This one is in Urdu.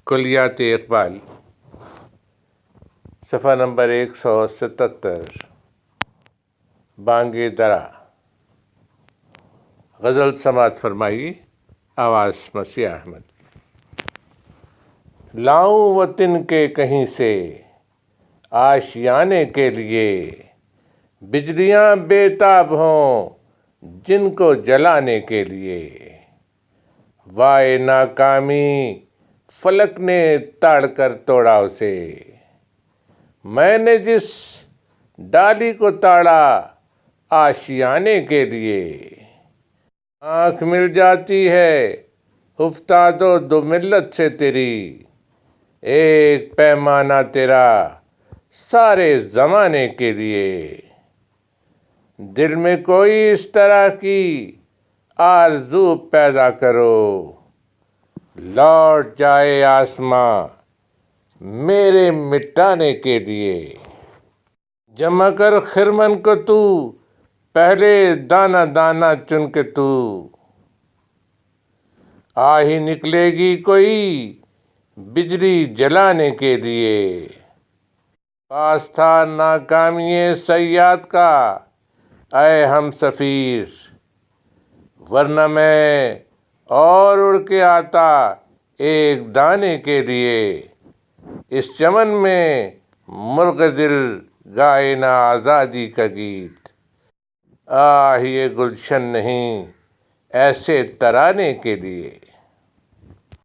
کلیات اقبال، صفحہ نمبر 177۔ بانگ درا، غزل سماعت فرمائی، آواز مسیح احمد۔ لاؤں وطن کے کہیں سے آشیانے کے لیے، بجلیاں بے تاب ہوں جن کو جلانے کے لیے۔ وائے ناکامی فلک نے تاڑ کر توڑا اسے، میں نے جس ڈالی کو تاڑا آشیانے کے لیے۔ آنکھ مل جاتی ہے افتاد و دو ملت سے تیری، ایک پیمانہ تیرا سارے زمانے کے لیے۔ دل میں کوئی اس طرح کی آرزو پیدا کرو، لوٹ جائے آسماں میرے مٹانے کے لیے۔ جمع کر خرمن کو تو پہلے دانہ دانہ چن کے تو، آ ہی نکلے گی کوئی بجلی جلانے کے لیے۔ پاس تھا ناکامی صیاد کا اے ہم سفیر، ورنہ میں اور اڑ کے آتا ایک دانے کے لیے۔ اس چمن میں مرغ دل گائے نہ آزادی کا گیت، آہ یہ گلشن نہیں ایسے ترانے کے لیے۔